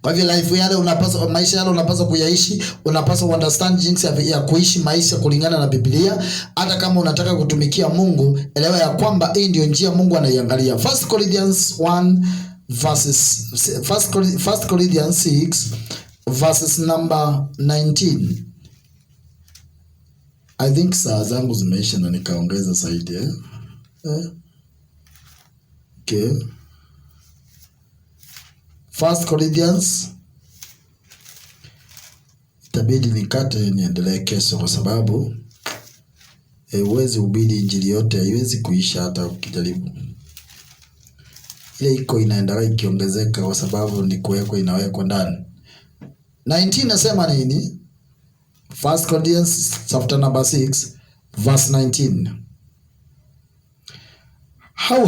Kwa hivyo life yale unapaswa, maisha yale unapaswa kuyaishi, unapaswa understand jinsi ya kuishi maisha kulingana na Biblia. Hata kama unataka kutumikia Mungu, elewa ya kwamba hii ndio njia Mungu anaiangalia. 1 Corinthians 6 verses number 19. I think saa zangu zimeisha na nikaongeza zaidi Okay. 1 Corinthians, itabidi nikate niendelee kesho kwa sababu huwezi ubidi injili yote, haiwezi kuisha hata ukijaribu. Ile iko inaendelea ikiongezeka kwa sababu ni kuwekwa, inawekwa ndani. 19 nasema nini? 1 Corinthians chapter number 6 verse 19.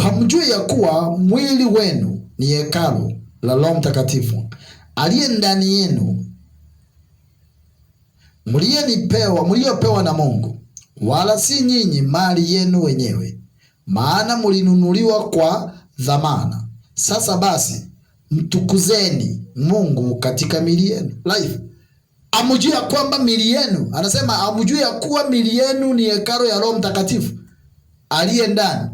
Hamjui ya kuwa mwili wenu ni hekalu la Roho Mtakatifu aliye ndani yenu, mliopewa na Mungu, wala si nyinyi mali yenu wenyewe, maana mlinunuliwa kwa dhamana. Sasa basi mtukuzeni Mungu katika miili yenu. Life. Hamjui ya kwamba miili yenu, anasema hamjui ya kuwa miili yenu ni hekalu ya Roho Mtakatifu aliye ndani.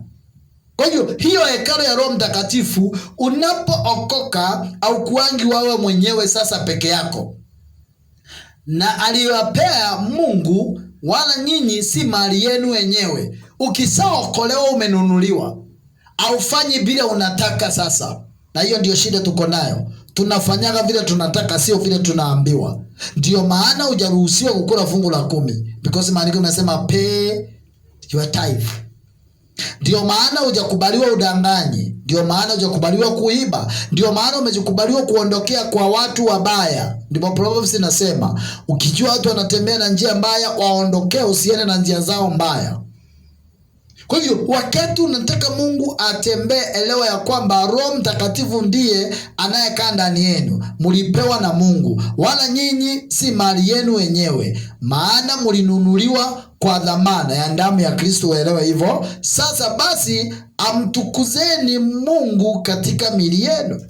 Kwa hiyo hekalu ya Roho Mtakatifu, unapookoka au kuangi wawe mwenyewe sasa peke yako, na aliyowapea Mungu, wala nyinyi si mali yenu wenyewe. Ukisaokolewa umenunuliwa, aufanyi vile unataka sasa. Na hiyo ndio shida tuko nayo. Tunafanyaga vile tunataka, sio vile tunaambiwa. Ndio maana hujaruhusiwa kukula fungu la 10, because maandiko yanasema pay your tithe. Ndio maana hujakubaliwa udanganye, ndio maana hujakubaliwa kuiba, ndio maana umejikubaliwa kuondokea kwa watu wabaya. Ndipo Proverbs inasema, ukijua watu wanatembea na njia mbaya, waondokee, usiende na njia zao mbaya. Kwa hivyo wakati unataka Mungu atembee, elewa ya kwamba Roho Mtakatifu ndiye anayekaa ndani yenu. Mlipewa na Mungu, wala nyinyi si mali yenu wenyewe, maana mlinunuliwa kwa dhamana ya damu ya Kristo. Uelewe hivyo. Sasa basi amtukuzeni Mungu katika miili yenu.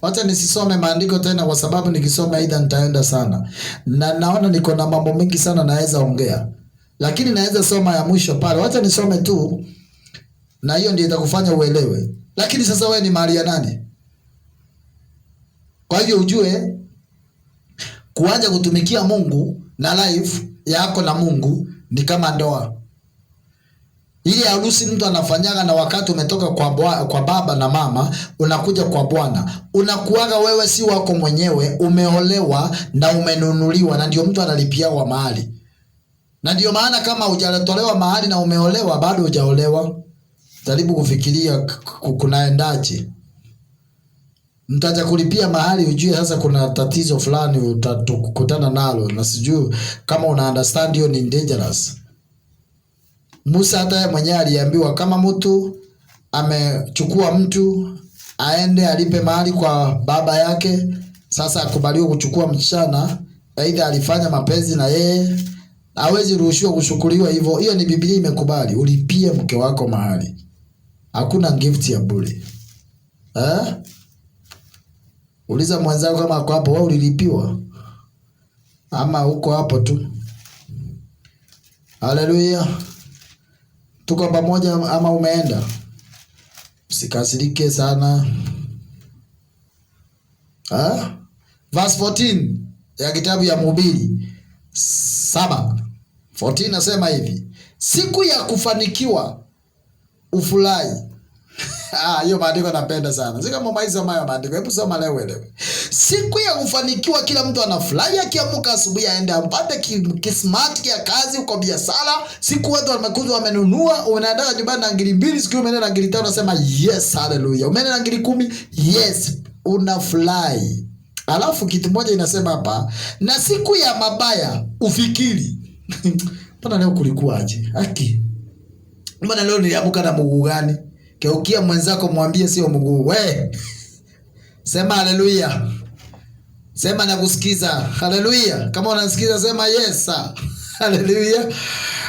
Wacha nisisome maandiko tena kwa sababu nikisoma aidha nitaenda sana. Na naona niko na mambo mengi sana naweza ongea. Lakini naweza soma ya mwisho pale. Wacha nisome tu, na hiyo ndio itakufanya uelewe. Lakini sasa wewe ni mali ya nani? Kwa hiyo ujue kuanza kutumikia Mungu na life yako na Mungu ni kama ndoa. Ile harusi mtu anafanyaga, na wakati umetoka kwa baba na mama unakuja kwa Bwana, unakuaga wewe si wako mwenyewe, umeolewa na umenunuliwa, na ndio mtu analipia wa mahali. Na ndio maana kama hujatolewa mahali na umeolewa, bado hujaolewa, jaribu kufikiria kunaendaje. Mtaja kulipia mahali, ujue sasa kuna tatizo fulani utakutana nalo, na sijui kama una understand, hiyo ni dangerous. Musa hata yeye mwenyewe aliambiwa kama mtu amechukua mtu aende alipe mahali kwa baba yake, sasa akubaliwa kuchukua msichana, aidha alifanya mapenzi na yeye, hawezi ruhusiwa kushukuriwa hivyo. Hiyo ni Biblia imekubali, ulipie mke wako mahali. Hakuna gift ya bure. Uliza mwenzako kama ako hapo, wewe ulilipiwa ama uko hapo tu? Haleluya. Tuko pamoja ama umeenda? Usikasirike sana. verse 14 ya kitabu ya Mhubiri 7:14 nasema hivi, siku ya kufanikiwa ufurahi. Hiyo maandiko napenda sana. Sika mama hizo maandiko. Hebu soma leo uelewe. Siku ya kufanikiwa kila mtu anafurahi akiamka asubuhi aende apate kismart ya kazi uko biashara. Siku watu wamekuja wamenunua, unaenda nyumbani na ngiri 2, siku umeenda na ngiri 5 unasema yes hallelujah. Umeenda na ngiri 10, yes, unafurahi. Alafu kitu moja inasema hapa, na siku ya mabaya ufikiri. Mbona leo kulikuwaje? Mbona leo niliamka na mguu gani? Keukia mwenzako mwambie sio mguu. We. Sema haleluya. Sema nakusikiza. Haleluya. Kama unasikiza sema yes. Haleluya.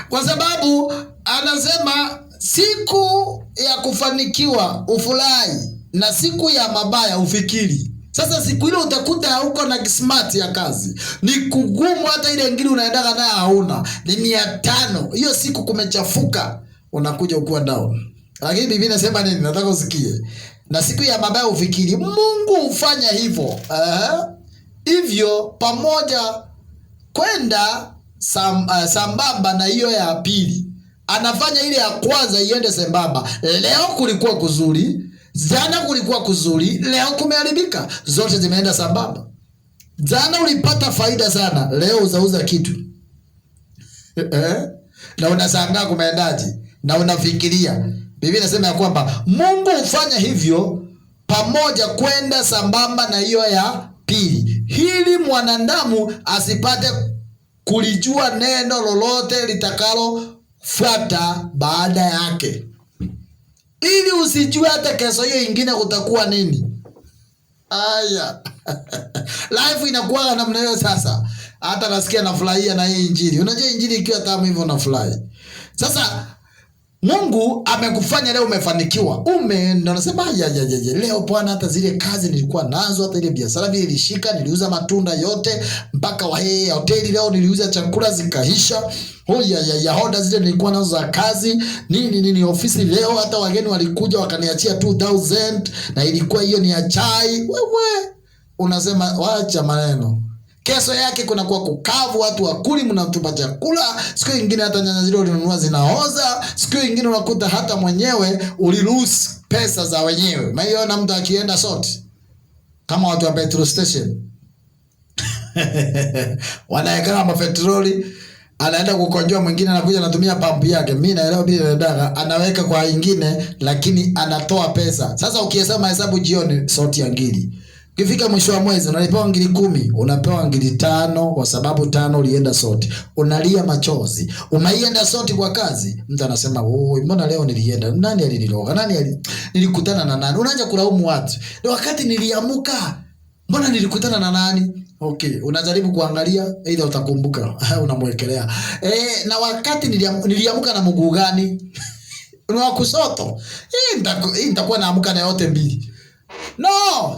Kwa sababu anasema siku ya kufanikiwa ufurahi na siku ya mabaya ufikiri. Sasa siku ile utakuta huko na smart ya kazi. Ni kugumu, hata ile nyingine unaendaka nayo hauna. Ni 500. Hiyo siku kumechafuka. Unakuja ukuwa down. Lakini Biblia inasema nini? Nataka usikie. Na siku ya mabaya ufikiri. Mungu hufanya hivyo. Hivyo pamoja kwenda sambamba na hiyo ya pili. Anafanya ile ya kwanza iende sambamba. Leo kulikuwa kuzuri, jana kulikuwa kuzuri, leo kumeharibika. Zote zimeenda sambamba. Jana ulipata faida sana, leo uzauza kitu. Na unashangaa kumeendaje? Na unafikiria. Biblia inasema ya kwamba Mungu hufanya hivyo pamoja kwenda sambamba na hiyo ya pili, ili mwanadamu asipate kulijua neno lolote litakalo fuata baada yake. Ili usijue hata kesho hiyo ingine kutakuwa nini. Life inakuwa namna hiyo sasa. Hata nasikia nafurahia na hii injili. Unajua injili ikiwa tamu hivyo nafurahi. Sasa Mungu amekufanya leo umefanikiwa. Umeenda unasema leo Bwana, hata zile kazi nilikuwa nazo, hata ile biashara vile ilishika, niliuza matunda yote mpaka hoteli leo niliuza chakula zikaisha. Hoda zile nilikuwa nazo za kazi, nini ofisi leo hata wageni walikuja wakaniachia 2000 na ilikuwa hiyo ni ya chai. Wewe unasema waacha maneno. Kesho yake kuna kwa kukavu, watu wakuli mnatupa chakula. Siku nyingine hata nyanya zile ulinunua zinaoza. Siku nyingine unakuta hata mwenyewe uliruhusu pesa za wenyewe. Maiona mtu akienda soti kama watu wa petrol station. Wanaeka mapetroli, anaenda kukonjoa, mwingine anakuja anatumia pump yake. Mimi naelewa bila dada anaweka kwa nyingine lakini anatoa pesa. Sasa ukihesabu hesabu jioni soti ya ngiri. Ukifika mwisho wa mwezi unalipewa ngiri 10, unapewa ngiri 5 kwa sababu 5 ulienda soti. Unalia machozi. Umeienda soti kwa kazi. Mtu anasema, mbona leo nilienda? Nani aliniloga? Nilikutana na nani?" Unaanza kulaumu watu. Ndio wakati niliamuka. Mbona nilikutana na nani? Okay, unajaribu kuangalia aidha utakumbuka. Unamwekelea. Na wakati niliamuka na mguu gani? Ni wa kusoto. Nitakuwa naamuka na yote mbili. No,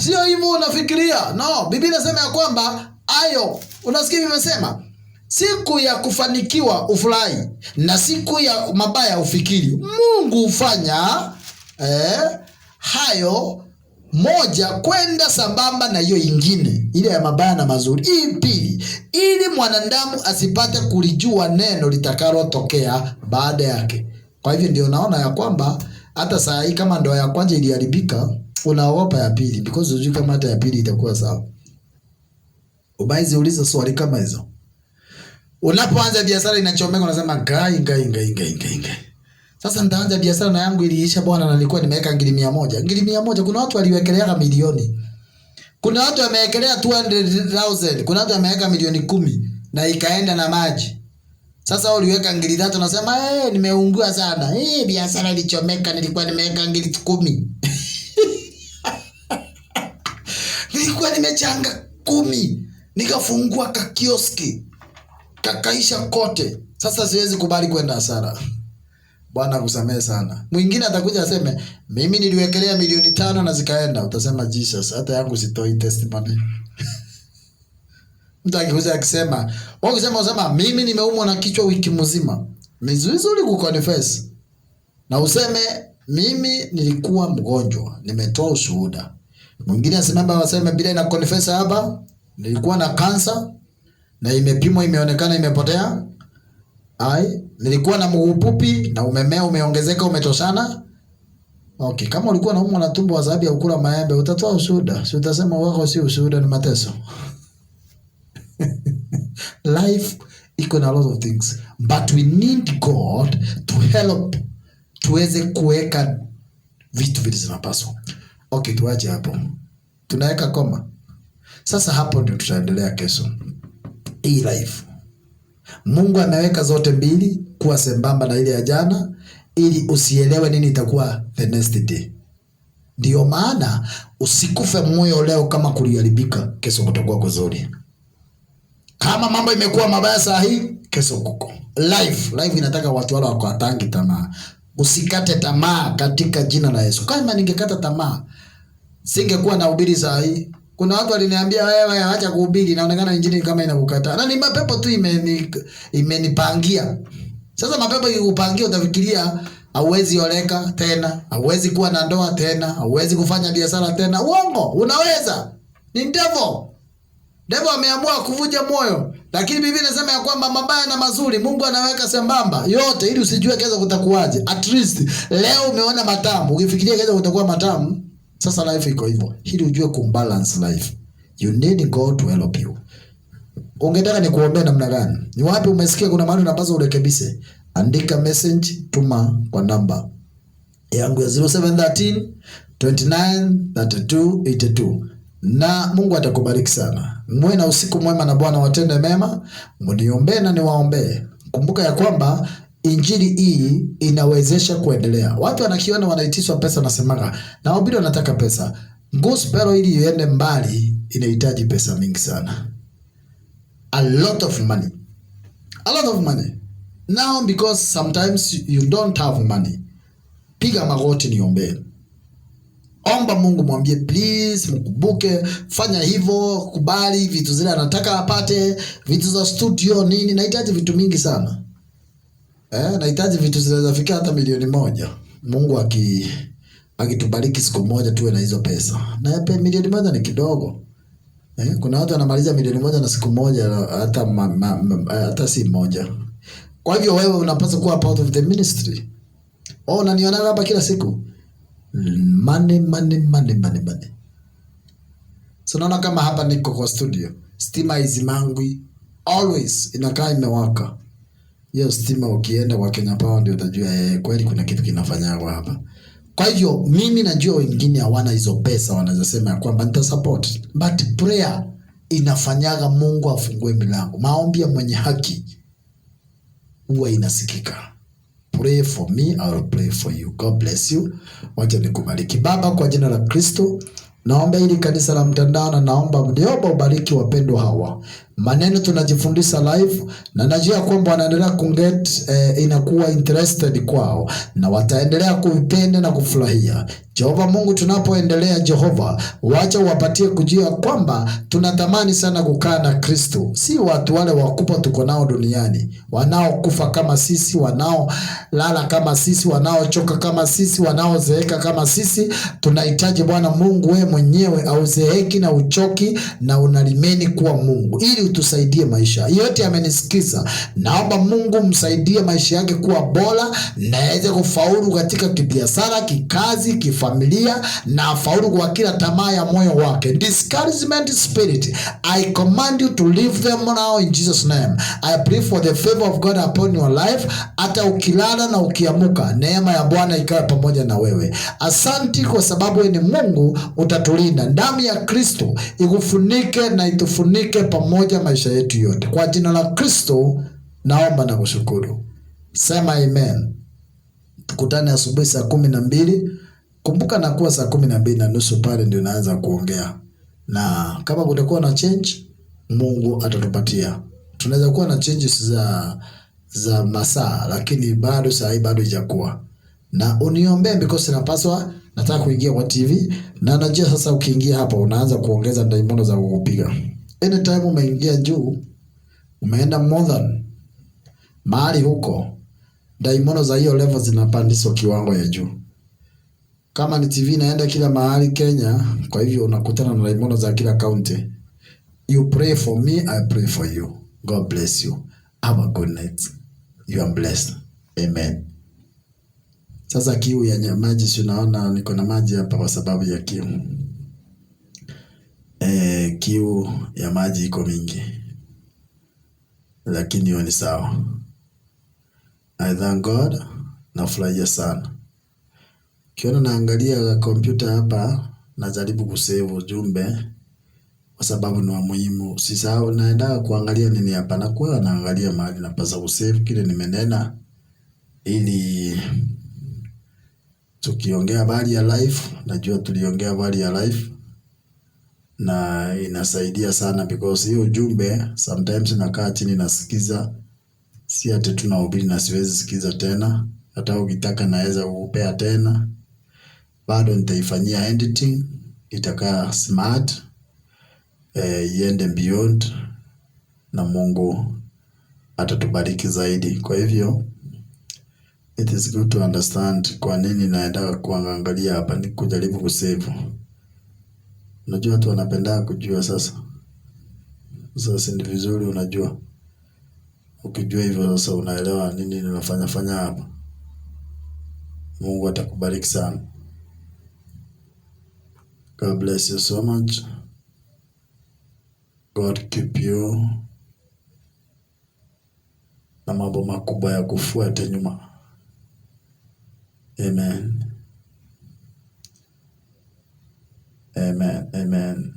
sio hivyo unafikiria. No, Biblia inasema ya kwamba unasikia imesema siku ya kufanikiwa ufurahi na siku ya mabaya ufikiri. Mungu hufanya hayo moja kwenda sambamba na hiyo ingine, ile ya mabaya na mazuri. Hii pili, ili mwanadamu asipate kulijua neno litakalo tokea baada yake. Kwa hivyo ndio naona ya kwamba hata saa hii kama ndoa ya kwanza iliharibika, unaogopa ya pili because unajua kama hata ya pili itakuwa sawa. Ubaizi uliza swali kama hizo. Unapoanza biashara inachomeka unasema ngai. Sasa nitaanza biashara na yangu iliisha bwana, na nilikuwa nimeweka ngiri 100. Ngiri 100 kuna watu waliwekelea milioni. Kuna watu wamewekelea 200,000, kuna watu wameweka milioni 10 na ikaenda na maji. Sasa uliweka ngiri 3 unasema nimeungua sana. Biashara ilichomeka, nilikuwa nimeweka ngiri 10. Nilikuwa nimechanga 10. Nikafungua kakioski. Kakaisha kote. Sasa siwezi kubali kwenda hasara. Bwana kusamehe sana. Mwingine atakuja aseme, mimi niliwekelea milioni 5 na zikaenda. Utasema Jesus, hata yangu sitoi testimony. Mtu akikuja akisema, unasema mimi nimeumwa na kichwa wiki mzima. Ni vizuri kuconfess. Na useme mimi nilikuwa mgonjwa, nimetoa ushuhuda. Mwingine asimama aseme bila na confess hapa, Nilikuwa na kansa na imepimwa imeonekana imepotea. Nilikuwa na mgupupi na umemea umeongezeka umetoshana. Okay, kama ulikuwa na umwa na tumbo kwa sababu ya kukula maembe utatoa ushuhuda. Si utasema wako si ushuhuda ni mateso. Life iko na a lot of things, but we need God to help tuweze kuweka vitu vile zinapaswa. Okay, tuache hapo. Tunaweka koma. Sasa hapo ndio tutaendelea kesho. Hii life Mungu ameweka zote mbili kuwa sembamba na ile ya jana ili usielewe nini itakuwa the next day. Ndio maana usikufe moyo leo kama kuliharibika, kesho kutakuwa kuzuri. Kama mambo imekuwa mabaya saa hii, kesho kuko. Life inataka watu wale wakatangi tamaa. Usikate tamaa katika jina la Yesu. Kama ningekata tamaa, singekuwa na ubiri saa hii. Kuna watu waliniambia wewe acha kuhubiri, inaonekana injili kama inakukataa. Na ni mapepo tu imenipangia. Sasa mapepo ikikupangia utafikiria hauwezi oleka tena, hauwezi kuwa na ndoa tena, hauwezi kufanya biashara tena. Uongo, unaweza. Ni Devil ameamua kuvunja moyo. Lakini Biblia inasema ya kwamba mabaya na mazuri Mungu anaweka sambamba yote ili usijue kesho kutakuwaje. At least leo umeona matamu, ukifikiria kesho kutakuwa matamu. Sasa life iko hivyo. Ili ujue kumbalance life. You need God to help you. Ungetaka nikuombee namna gani? Ni wapi umesikia kuna mahali unapaswa urekebishe? Andika message, tuma kwa namba yangu ya 0713 29 32 82. Na Mungu atakubariki sana. Muwe na usiku mwema na Bwana watende mema. Mniombee na niwaombee. Kumbuka ya kwamba injili hii inawezesha kuendelea. Watu wanakiona wanaitiswa pesa na semaga na wabidi wanataka pesa. Gospel ili iende mbali inahitaji pesa mingi sana. A lot of money. A lot of money. Now because sometimes you don't have money. Piga magoti niombee. Omba Mungu, mwambie please mkumbuke, fanya hivyo, kubali vitu zile anataka apate, vitu za studio nini, nahitaji vitu mingi sana. Nahitaji vitu zinaweza fika hata milioni 1. Mungu akitubariki siku moja tuwe na hizo pesa. Na yape milioni 1 ni kidogo. Kuna watu wanamaliza milioni 1 na siku moja hata si moja. Kwa hivyo wewe unapaswa kuwa part of the ministry. Unaniona hapa kila siku. Money. So naona kama hapa niko kwa studio. Stima izimangwi. Always inakaa imewaka. Hiyo stima ukienda kwa Kenya Power ndio utajua kweli kuna kitu kinafanywa hapa. Kwa hivyo mimi najua wengine hawana hizo pesa, wanaweza sema kwamba nita support. But prayer inafanyaga Mungu afungue milango. Maombi ya mwenye haki huwa inasikika. Pray for me, I will pray for you. God bless you. Wacha nikubariki. Baba, kwa jina la Kristo, naomba hili kanisa la mtandao na naomba ubariki wapendwa hawa. Maneno tunajifundisha live na najua kwamba wanaendelea inakuwa interested kwao na wataendelea kuipenda na kufurahia. Jehova Mungu, tunapoendelea Jehova, wacha uwapatie kujua kwamba tunatamani sana kukaa na Kristo. Si watu wale wakubwa tuko nao duniani, wanaokufa kama sisi, wanaolala kama sisi, wanaochoka kama sisi, wanaozeeka kama sisi. Tunahitaji Bwana Mungu wewe mwenyewe auzeeki na uchoki na unalimeni kuwa Mungu ili utusaidie maisha. Yote amenisikiza. Naomba Mungu msaidie maisha yake kuwa bora na aweze kufaulu katika kibiashara, kikazi, kifamilia na afaulu kwa kila tamaa ya moyo wake. Discouragement spirit, I command you to leave them now in Jesus name. I pray for the favor of God upon your life. Hata ukilala na ukiamuka, neema ya Bwana ikawe pamoja na wewe. Asante kwa sababu wewe ni Mungu, utatulinda. Damu ya Kristo ikufunike na itufunike pamoja maisha yetu yote. Kwa jina la Kristo naomba na kushukuru. Sema amen. Tukutane asubuhi saa 12. Kumbuka na kuwa saa 12:30 pale ndio naanza kuongea. Na kama kutakuwa na change, Mungu atatupatia. Tunaweza kuwa na changes za masaa, lakini bado saa hii bado haijakuwa. Na uniombee because napaswa nataka kuingia kwa TV na najua sasa ukiingia hapa unaanza kuongeza daimono za kukupiga. Anytime umeingia juu, umeenda more than mahali huko, daimono za hiyo level zinapandishwa kiwango ya juu. Kama ni TV inaenda kila mahali Kenya, kwa hivyo unakutana na daimono za kila county. You pray for me, I pray for you. God bless you. Have a good night. You are blessed. Amen. Sasa kiu ya maji, si unaona niko na maji hapa kwa sababu ya kiu. Kiu ya maji iko mingi, lakini hiyo ni sawa. I thank God, nafurahia sana. Kiona naangalia kompyuta hapa, najaribu kusave ujumbe kwa sababu ni wa muhimu. Sisahau, naenda kuangalia nini hapa, na kwa naangalia mahali napasa kusave kile nimenena, ili tukiongea habari ya life, najua tuliongea habari ya life na inasaidia sana, because hiyo ujumbe sometimes nakaa chini nasikiza, si ati tunahubiri na siwezi sikiza tena. Hata ukitaka naweza kupea tena, bado nitaifanyia editing, itakaa smart, iende beyond, na Mungu atatubariki zaidi. Kwa hivyo it is good to understand kwa nini naenda kuangalia hapa, ni kujaribu kusave. Unajua watu wanapenda kujua sasa. Sasa ni vizuri unajua. Ukijua hivyo sasa unaelewa nini ninafanya hapa. Mungu atakubariki sana. God bless you so much. God keep you. Na mambo makubwa ya kufuata nyuma. Amen. Amen. Amen.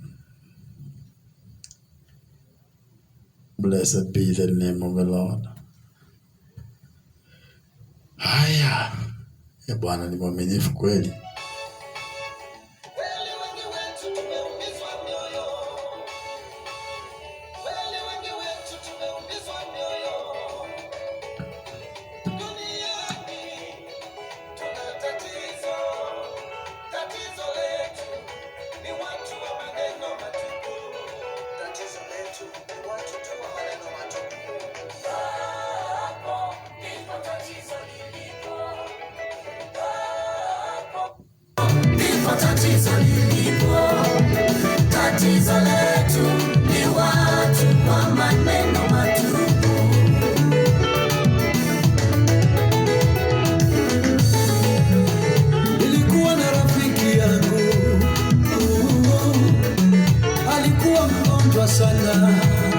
Blessed be the name of the Lord. Haya. Bwana ni mwaminifu kweli.